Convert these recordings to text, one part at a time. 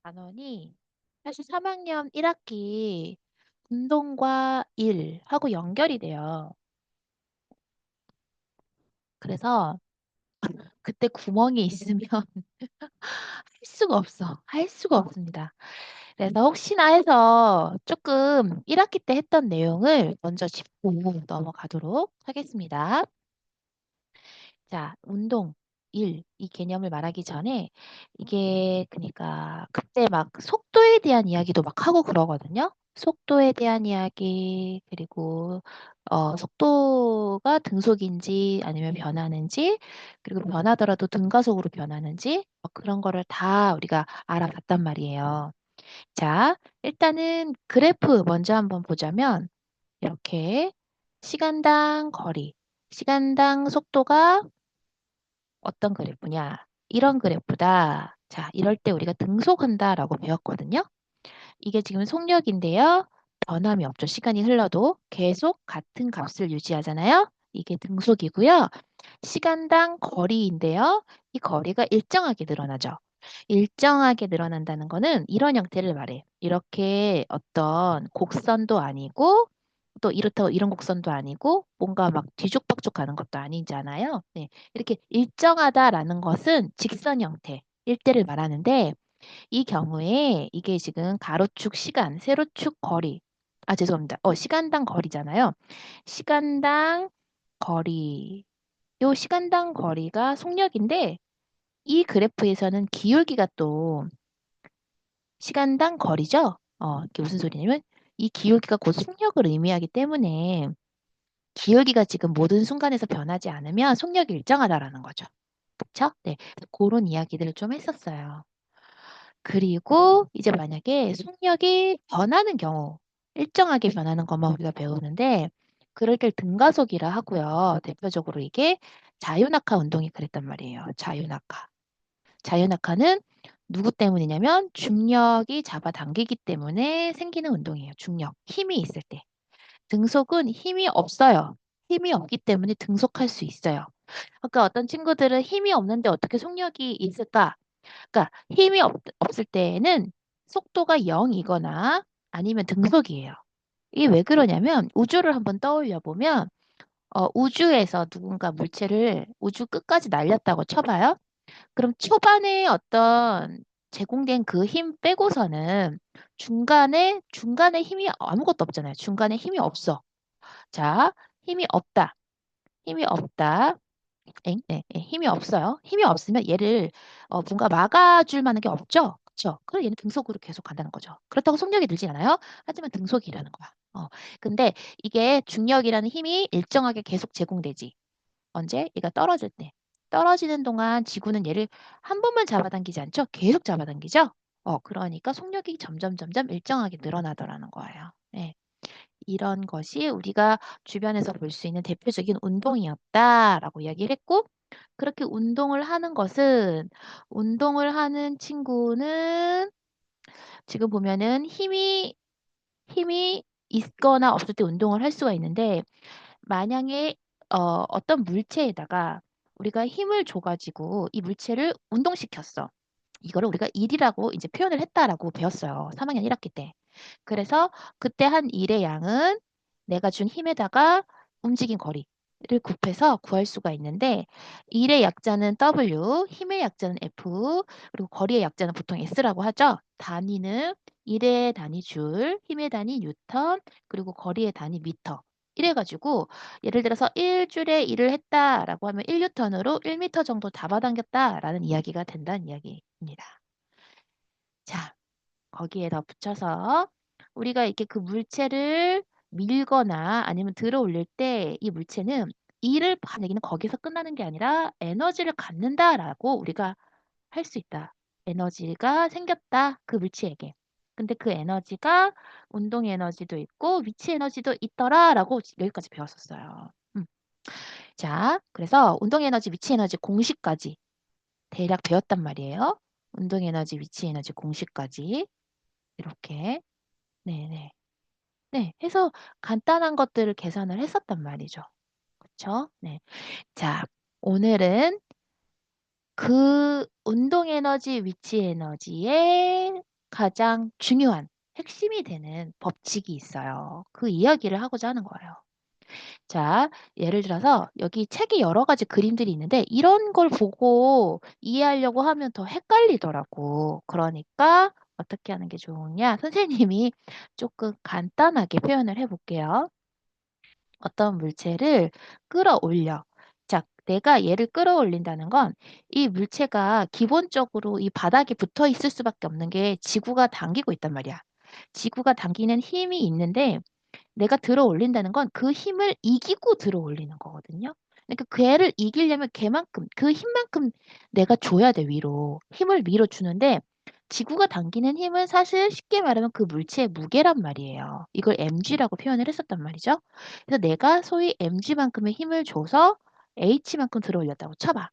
단원이 사실 3학년 1학기 운동과 일하고 연결이 돼요. 그래서 그때 구멍이 있으면 할 수가 없어. 할 수가 없습니다. 그래서 혹시나 해서 조금 1학기 때 했던 내용을 먼저 짚고 넘어가도록 하겠습니다. 자, 운동, 일, 이 개념을 말하기 전에 이게 그러니까 그때 막 속도에 대한 이야기도 막 하고 그러거든요. 속도에 대한 이야기, 그리고 속도가 등속인지 아니면 변하는지, 그리고 변하더라도 등가속으로 변하는지 그런 거를 다 우리가 알아봤단 말이에요. 자, 일단은 그래프 먼저 한번 보자면 이렇게 시간당 거리, 시간당 속도가 어떤 그래프냐? 이런 그래프다. 자, 이럴 때 우리가 등속한다라고 배웠거든요. 이게 지금 속력인데요. 변함이 없죠. 시간이 흘러도 계속 같은 값을 유지하잖아요. 이게 등속이고요. 시간당 거리인데요. 이 거리가 일정하게 늘어나죠. 일정하게 늘어난다는 거는 이런 형태를 말해. 이렇게 어떤 곡선도 아니고 또 이렇다고 이런 곡선도 아니고 뭔가 막 뒤죽박죽 가는 것도 아니잖아요. 네. 이렇게 일정하다라는 것은 직선 형태, 일대를 말하는데 이 경우에 이게 지금 가로축 시간, 세로축 거리. 아, 죄송합니다. 시간당 거리잖아요. 시간당 거리. 요 시간당 거리가 속력인데 이 그래프에서는 기울기가 또 시간당 거리죠. 이게 무슨 소리냐면 이 기울기가 곧 속력을 의미하기 때문에 기울기가 지금 모든 순간에서 변하지 않으면 속력이 일정하다라는 거죠. 그쵸? 네. 그런 이야기들을 좀 했었어요. 그리고 이제 만약에 속력이 변하는 경우, 일정하게 변하는 것만 우리가 배우는데, 그럴 때 등가속이라 하고요. 대표적으로 이게 자유낙하 운동이 그랬단 말이에요. 자유낙하. 자유낙하는 누구 때문이냐면 중력이 잡아당기기 때문에 생기는 운동이에요. 중력, 힘이 있을 때. 등속은 힘이 없어요. 힘이 없기 때문에 등속할 수 있어요. 그러니까 어떤 친구들은 힘이 없는데 어떻게 속력이 있을까? 그러니까 힘이 없을 때에는 속도가 0이거나 아니면 등속이에요. 이게 왜 그러냐면 우주를 한번 떠올려 보면 우주에서 누군가 물체를 우주 끝까지 날렸다고 쳐봐요. 그럼 초반에 어떤 제공된 그 힘 빼고서는 중간에 힘이 아무것도 없잖아요. 중간에 힘이 없어. 자, 힘이 없다. 힘이 없다. 네, 네, 힘이 없어요. 힘이 없으면 얘를 뭔가 막아줄 만한 게 없죠. 그렇죠? 그럼 얘는 등속으로 계속 간다는 거죠. 그렇다고 속력이 늘지 않아요. 하지만 등속이라는 거야. 근데 이게 중력이라는 힘이 일정하게 계속 제공되지. 언제? 얘가 떨어질 때. 떨어지는 동안 지구는 얘를 한 번만 잡아당기지 않죠? 계속 잡아당기죠? 그러니까 속력이 점점 일정하게 늘어나더라는 거예요. 네. 이런 것이 우리가 주변에서 볼 수 있는 대표적인 운동이었다라고 이야기를 했고, 그렇게 운동을 하는 친구는 지금 보면은 힘이 있거나 없을 때 운동을 할 수가 있는데, 만약에 어떤 물체에다가 우리가 힘을 줘가지고 이 물체를 운동시켰어. 이거를 우리가 일이라고 이제 표현을 했다라고 배웠어요. 3학년 1학기 때. 그래서 그때 한 일의 양은 내가 준 힘에다가 움직인 거리를 곱해서 구할 수가 있는데 일의 약자는 W, 힘의 약자는 F, 그리고 거리의 약자는 보통 S라고 하죠. 단위는 일의 단위 줄, 힘의 단위 뉴턴, 그리고 거리의 단위 미터. 이래가지고 예를 들어서 1줄에 일을 했다라고 하면 1뉴턴으로 1미터 정도 잡아당겼다라는 이야기가 된다는 이야기입니다. 자, 거기에 덧붙여서 우리가 이렇게 그 물체를 밀거나 아니면 들어 올릴 때 이 물체는 일을 하는 얘기는 거기서 끝나는 게 아니라 에너지를 갖는다라고 우리가 할 수 있다. 에너지가 생겼다. 그 물체에게. 근데 그 에너지가 운동 에너지도 있고 위치 에너지도 있더라라고 여기까지 배웠었어요. 자, 그래서 운동 에너지, 위치 에너지 공식까지 대략 배웠단 말이에요. 운동 에너지, 위치 에너지 공식까지 이렇게. 네네. 네. 해서 간단한 것들을 계산을 했었단 말이죠. 그쵸? 네. 자, 오늘은 그 운동 에너지, 위치 에너지의 가장 중요한 핵심이 되는 법칙이 있어요. 그 이야기를 하고자 하는 거예요. 자, 예를 들어서 여기 책에 여러 가지 그림들이 있는데 이런 걸 보고 이해하려고 하면 더 헷갈리더라고. 그러니까 어떻게 하는 게 좋으냐? 선생님이 조금 간단하게 표현을 해볼게요. 어떤 물체를 끌어올려. 자, 내가 얘를 끌어올린다는 건 이 물체가 기본적으로 이 바닥에 붙어 있을 수밖에 없는 게 지구가 당기고 있단 말이야. 지구가 당기는 힘이 있는데 내가 들어 올린다는 건 그 힘을 이기고 들어 올리는 거거든요. 그러니까 걔를 이기려면 걔만큼 그 힘만큼 내가 줘야 돼 위로. 힘을 위로 주는데 지구가 당기는 힘은 사실 쉽게 말하면 그 물체의 무게란 말이에요. 이걸 mg라고 표현을 했었단 말이죠. 그래서 내가 소위 mg만큼의 힘을 줘서 h만큼 들어 올렸다고 쳐봐.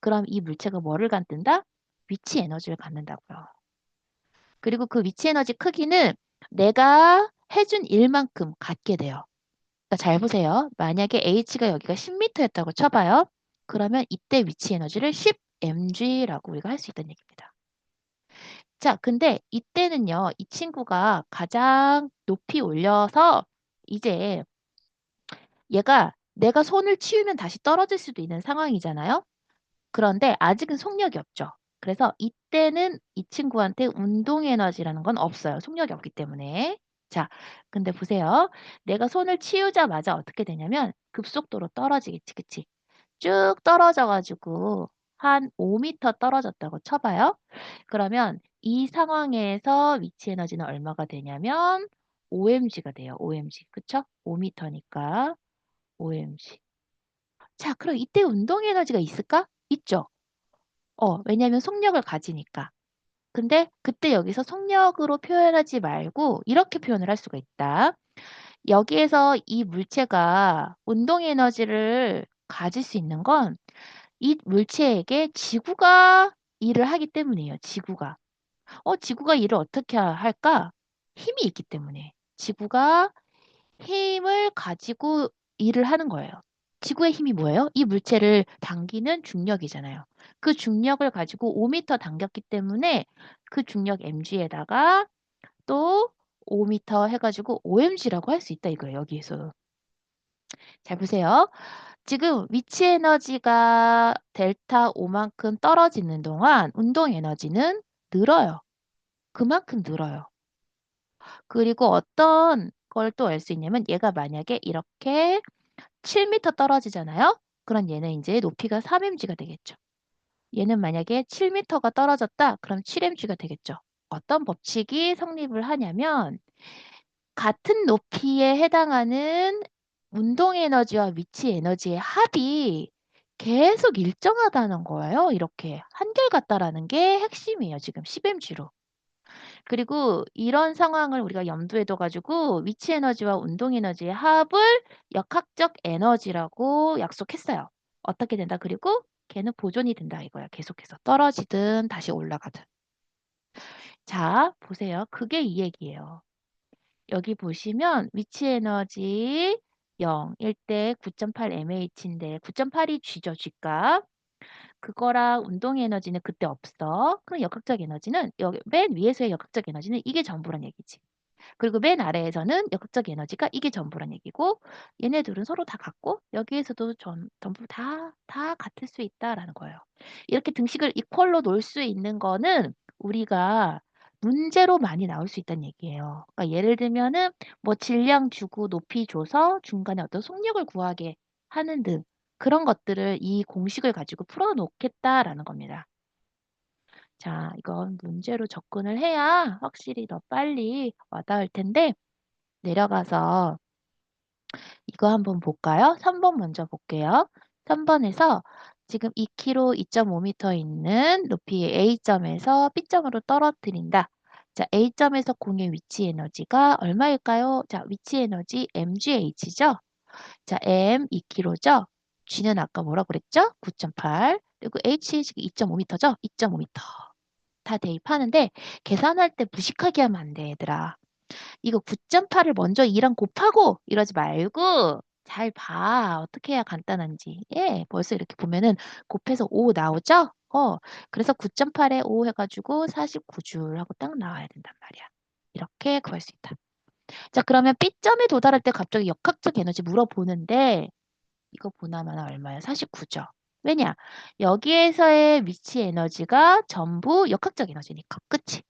그럼 이 물체가 뭐를 갖는다? 위치 에너지를 갖는다고요. 그리고 그 위치 에너지 크기는 내가 해준 일만큼 갖게 돼요. 그러니까 잘 보세요. 만약에 h가 여기가 10m였다고 쳐봐요. 그러면 이때 위치 에너지를 10mg라고 우리가 할 수 있다는 얘기입니다. 자, 근데 이때는요, 이 친구가 가장 높이 올려서 이제 얘가 내가 손을 치우면 다시 떨어질 수도 있는 상황이잖아요. 그런데 아직은 속력이 없죠. 그래서 이때는 이 친구한테 운동 에너지라는 건 없어요. 속력이 없기 때문에. 자, 근데 보세요. 내가 손을 치우자마자 어떻게 되냐면 급속도로 떨어지겠지, 그치? 쭉 떨어져가지고 한 5m 떨어졌다고 쳐봐요. 그러면 이 상황에서 위치 에너지는 얼마가 되냐면 5mg가 돼요. 5mg. 그쵸? 5m니까 5mg. 자, 그럼 이때 운동 에너지가 있을까? 있죠. 왜냐면 속력을 가지니까. 근데 그때 여기서 속력으로 표현하지 말고 이렇게 표현을 할 수가 있다. 여기에서 이 물체가 운동 에너지를 가질 수 있는 건 이 물체에게 지구가 일을 하기 때문이에요. 지구가. 지구가 일을 어떻게 할까? 힘이 있기 때문에. 지구가 힘을 가지고 일을 하는 거예요. 지구의 힘이 뭐예요? 이 물체를 당기는 중력이잖아요. 그 중력을 가지고 5m 당겼기 때문에 그 중력 mg에다가 또 5m 해가지고 5mg라고 할 수 있다 이거예요. 여기에서. 잘 보세요. 지금 위치 에너지가 델타 5만큼 떨어지는 동안 운동 에너지는 늘어요. 그만큼 늘어요. 그리고 어떤 걸 또 알 수 있냐면 얘가 만약에 이렇게 7m 떨어지잖아요. 그럼 얘는 이제 높이가 3mg가 되겠죠. 얘는 만약에 7m가 떨어졌다. 그럼 7mg가 되겠죠. 어떤 법칙이 성립을 하냐면 같은 높이에 해당하는 운동 에너지와 위치 에너지의 합이 계속 일정하다는 거예요. 이렇게 한결같다라는 게 핵심이에요. 지금 10mg로. 그리고 이런 상황을 우리가 염두에 둬가지고 위치 에너지와 운동 에너지의 합을 역학적 에너지라고 약속했어요. 어떻게 된다? 그리고 걔는 보존이 된다 이거야. 계속해서 떨어지든 다시 올라가든. 자, 보세요. 그게 이 얘기예요. 여기 보시면 위치 에너지 0일 때 9.8 mH인데 9.8이 G죠, G값. 그거랑 운동 에너지는 그때 없어. 그럼 역학적 에너지는 여기 맨 위에서의 역학적 에너지는 이게 전부란 얘기지. 그리고 맨 아래에서는 역학적 에너지가 이게 전부란 얘기고 얘네들은 서로 다 같고 여기에서도 전부 다 같을 수 있다라는 거예요. 이렇게 등식을 이퀄로 놓을 수 있는 거는 우리가 문제로 많이 나올 수 있다는 얘기예요. 그러니까 예를 들면은 뭐 질량 주고 높이 줘서 중간에 어떤 속력을 구하게 하는 등 그런 것들을 이 공식을 가지고 풀어놓겠다라는 겁니다. 자, 이건 문제로 접근을 해야 확실히 더 빨리 와닿을 텐데 내려가서 이거 한번 볼까요? 3번 먼저 볼게요. 3번에서 지금 2km 2.5m 있는 높이 A점에서 B점으로 떨어뜨린다. 자, A점에서 공의 위치 에너지가 얼마일까요? 자, 위치 에너지 mgh죠? 자, m 2km죠? g는 아까 뭐라 그랬죠? 9.8. 그리고 h 지금 2.5m죠? 2.5m. 다 대입하는데 계산할 때 무식하게 하면 안 돼, 얘들아. 이거 9.8을 먼저 2랑 곱하고 이러지 말고 잘 봐. 어떻게 해야 간단한지. 예, 벌써 이렇게 보면은 곱해서 5 나오죠? 그래서 9.8에 5 해가지고 49줄 하고 딱 나와야 된단 말이야. 이렇게 구할 수 있다. 자, 그러면 B점에 도달할 때 갑자기 역학적 에너지 물어보는데 이거 보나마나 얼마야? 49죠. 왜냐? 여기에서의 위치 에너지가 전부 역학적 에너지니까. 그치?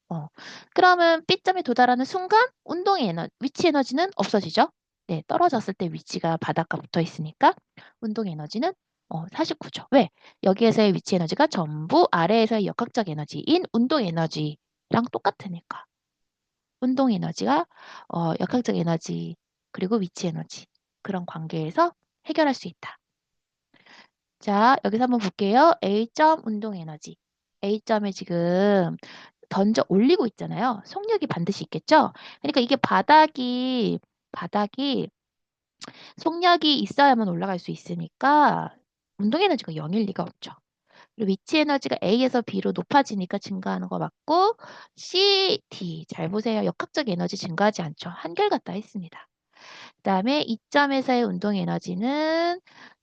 그러면 B점에 도달하는 순간 운동의 위치 에너지는 없어지죠? 네, 떨어졌을 때 위치가 바닥과 붙어 있으니까 운동 에너지는 49죠. 왜? 여기에서의 위치 에너지가 전부 아래에서의 역학적 에너지인 운동 에너지랑 똑같으니까. 운동 에너지가 역학적 에너지 그리고 위치 에너지 그런 관계에서 해결할 수 있다. 자, 여기서 한번 볼게요. A점 운동 에너지. A점에 지금 던져 올리고 있잖아요. 속력이 반드시 있겠죠? 그러니까 이게 바닥이 속력이 있어야만 올라갈 수 있으니까 운동 에너지가 0일 리가 없죠. 그리고 위치 에너지가 A에서 B로 높아지니까 증가하는 거 맞고 C, D 잘 보세요. 역학적 에너지 증가하지 않죠. 한결같다 했습니다. 그다음에 이점에서의 운동 에너지는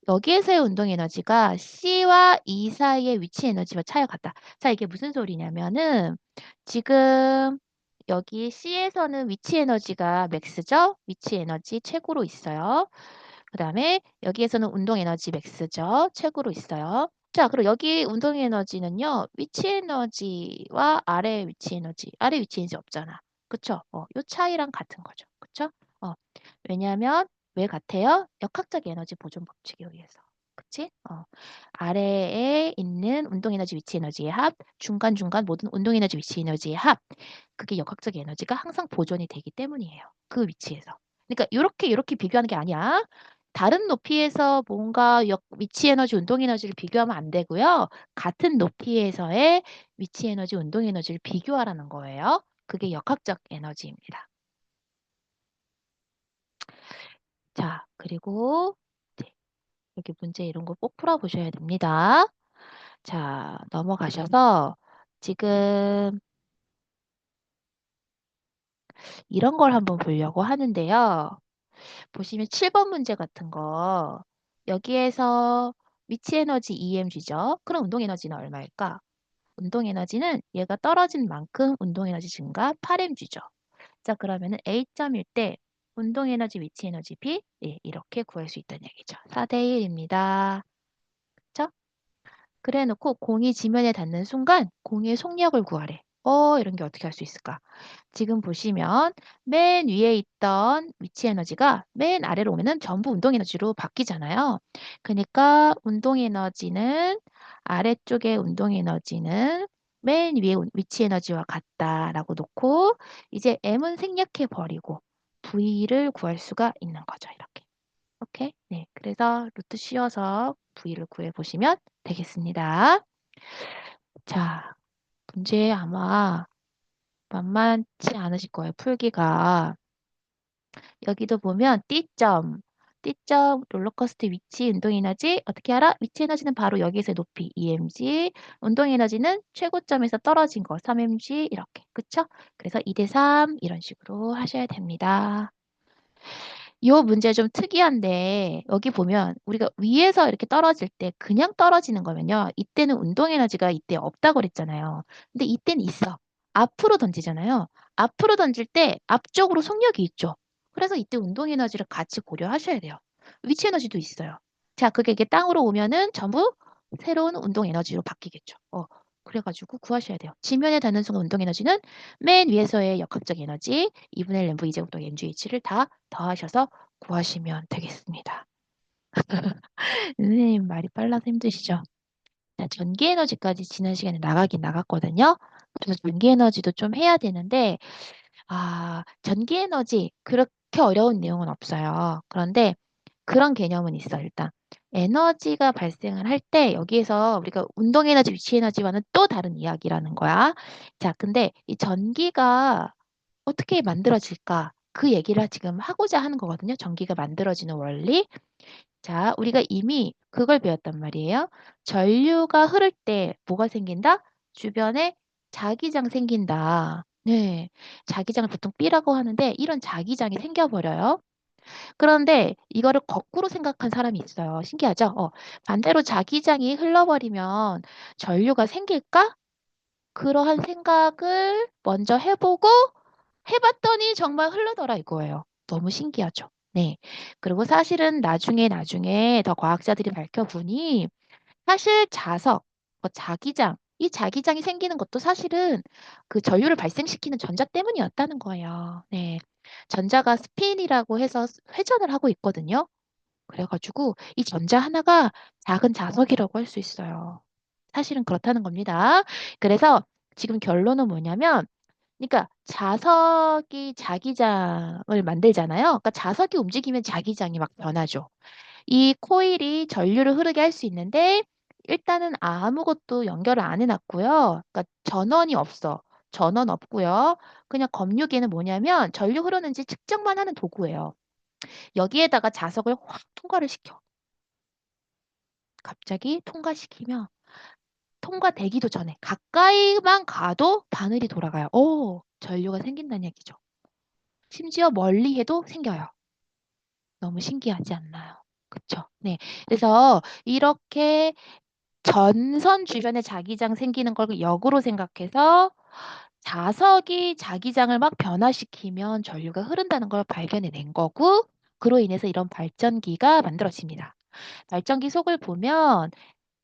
여기에서의 운동 에너지가 C와 E 사이의 위치 에너지와 차이가 같다. 자, 이게 무슨 소리냐면은 지금 여기 C에서는 위치 에너지가 맥스죠? 위치 에너지 최고로 있어요. 그다음에 여기에서는 운동 에너지 맥스죠? 최고로 있어요. 자, 그리고 여기 운동 에너지는요. 위치 에너지와 아래 위치 에너지 없잖아. 그쵸? 요 차이랑 같은 거죠. 그쵸? 왜냐하면 왜 같아요? 역학적 에너지 보존 법칙에 의해서. 그치? 아래에 있는 운동 에너지 위치 에너지의 합, 중간중간 모든 운동 에너지 위치 에너지의 합. 그게 역학적 에너지가 항상 보존이 되기 때문이에요. 그 위치에서. 그러니까 이렇게 비교하는 게 아니야. 다른 높이에서 뭔가 위치 에너지, 운동 에너지를 비교하면 안 되고요. 같은 높이에서의 위치 에너지, 운동 에너지를 비교하라는 거예요. 그게 역학적 에너지입니다. 자, 그리고 네, 여기 문제 이런 거 꼭 풀어보셔야 됩니다. 자, 넘어가셔서 지금 이런 걸 한번 보려고 하는데요. 보시면 7번 문제 같은 거 여기에서 위치 에너지 EMG죠. 그럼 운동 에너지는 얼마일까? 운동 에너지는 얘가 떨어진 만큼 운동 에너지 증가 8mg죠. 자, 그러면은 A점일 때 운동 에너지 위치 에너지 B 이렇게 구할 수 있다는 얘기죠. 4대 1입니다. 그쵸? 그래 놓고 공이 지면에 닿는 순간 공의 속력을 구하래. 이런 게 어떻게 할 수 있을까? 지금 보시면 맨 위에 있던 위치 에너지가 맨 아래로 오면은 전부 운동 에너지로 바뀌잖아요. 그러니까 운동 에너지는 아래쪽의 운동 에너지는 맨 위에 위치 에너지와 같다라고 놓고 이제 M은 생략해 버리고 V를 구할 수가 있는 거죠. 이렇게. 오케이? 네. 그래서 루트 씌워서 V를 구해 보시면 되겠습니다. 자, 문제 아마 만만치 않으실 거예요. 풀기가. 여기도 보면 D점 롤러코스터 위치 운동 에너지 어떻게 알아? 위치 에너지는 바로 여기서 높이 EMG, 운동 에너지는 최고점에서 떨어진 거 3mg 이렇게. 그쵸? 그래서 2대 3 이런 식으로 하셔야 됩니다. 이 문제 좀 특이한데 여기 보면 우리가 위에서 이렇게 떨어질 때 그냥 떨어지는 거면요. 이때는 운동 에너지가 이때 없다고 그랬잖아요. 근데 이때는 있어. 앞으로 던지잖아요. 앞으로 던질 때 앞쪽으로 속력이 있죠. 그래서 이때 운동 에너지를 같이 고려하셔야 돼요. 위치 에너지도 있어요. 자, 그게 이게 땅으로 오면은 전부 새로운 운동 에너지로 바뀌겠죠. 그래가지고 구하셔야 돼요. 지면에 닿는 순간 운동 에너지는 맨 위에서의 역학적 에너지 2분의 1 램브 2제곱동 mgh를 다 더하셔서 구하시면 되겠습니다. 선생님 말이 빨라서 힘드시죠? 자, 전기 에너지까지 지난 시간에 나가긴 나갔거든요. 그래서 전기 에너지도 좀 해야 되는데 전기 에너지 그렇게 어려운 내용은 없어요. 그런데 그런 개념은 있어 일단. 에너지가 발생을 할 때 여기에서 우리가 운동 에너지, 위치 에너지와는 또 다른 이야기라는 거야. 자, 근데 이 전기가 어떻게 만들어질까? 그 얘기를 지금 하고자 하는 거거든요. 전기가 만들어지는 원리. 자, 우리가 이미 그걸 배웠단 말이에요. 전류가 흐를 때 뭐가 생긴다? 주변에 자기장 생긴다. 네. 자기장을 보통 B라고 하는데 이런 자기장이 생겨버려요. 그런데 이거를 거꾸로 생각한 사람이 있어요. 신기하죠? 반대로 자기장이 흘러버리면 전류가 생길까? 그러한 생각을 먼저 해보고 해봤더니 정말 흐르더라 이거예요. 너무 신기하죠? 네. 그리고 사실은 나중에 더 과학자들이 밝혀보니 사실 자석, 자기장, 이 자기장이 생기는 것도 사실은 그 전류를 발생시키는 전자 때문이었다는 거예요. 네. 전자가 스핀이라고 해서 회전을 하고 있거든요. 그래가지고 이 전자 하나가 작은 자석이라고 할 수 있어요. 사실은 그렇다는 겁니다. 그래서 지금 결론은 뭐냐면, 그러니까 자석이 자기장을 만들잖아요. 그러니까 자석이 움직이면 자기장이 막 변하죠. 이 코일이 전류를 흐르게 할 수 있는데 일단은 아무것도 연결을 안 해놨고요. 그러니까 전원이 없어. 전원 없고요. 그냥 검유기는 뭐냐면 전류 흐르는지 측정만 하는 도구예요. 여기에다가 자석을 확 통과를 시켜. 갑자기 통과시키면 통과되기도 전에 가까이만 가도 바늘이 돌아가요. 오, 전류가 생긴다는 얘기죠. 심지어 멀리 해도 생겨요. 너무 신기하지 않나요? 그쵸? 네. 그래서 이렇게 전선 주변에 자기장 생기는 걸 역으로 생각해서 자석이 자기장을 막 변화시키면 전류가 흐른다는 걸 발견해낸 거고, 그로 인해서 이런 발전기가 만들어집니다. 발전기 속을 보면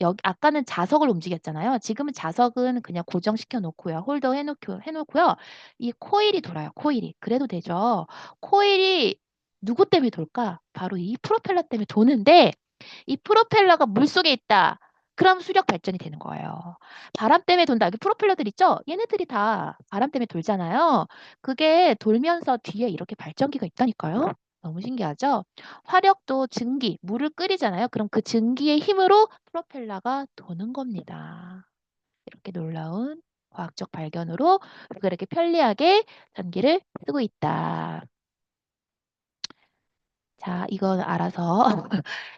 여기 아까는 자석을 움직였잖아요. 지금은 자석은 그냥 고정시켜 놓고요. 홀더 해놓고요. 이 코일이 돌아요. 코일이. 그래도 되죠. 코일이 누구 때문에 돌까? 바로 이 프로펠러 때문에 도는데 이 프로펠러가 물속에 있다. 그럼 수력 발전이 되는 거예요. 바람 때문에 돈다. 여기 프로펠러들 있죠? 얘네들이 다 바람 때문에 돌잖아요. 그게 돌면서 뒤에 이렇게 발전기가 있다니까요. 너무 신기하죠? 화력도 증기, 물을 끓이잖아요. 그럼 그 증기의 힘으로 프로펠러가 도는 겁니다. 이렇게 놀라운 과학적 발견으로 우리가 이렇게 편리하게 전기를 쓰고 있다. 자, 이건 알아서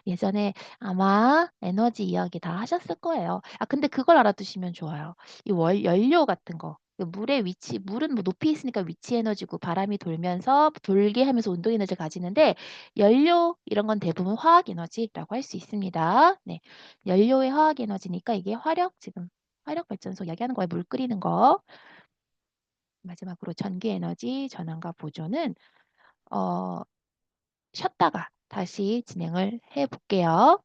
예전에 아마 에너지 이야기 다 하셨을 거예요. 아, 근데 그걸 알아두시면 좋아요. 이 연료 같은 거. 그 물의 위치, 물은 뭐 높이 있으니까 위치 에너지고 바람이 돌면서 돌게 하면서 운동 에너지를 가지는데 연료 이런 건 대부분 화학 에너지라고 할 수 있습니다. 네. 연료의 화학 에너지니까 이게 지금 화력 발전소 이야기하는 거예요. 물 끓이는 거. 마지막으로 전기 에너지 전환과 보존은 어, 쉬었다가 다시 진행을 해 볼게요.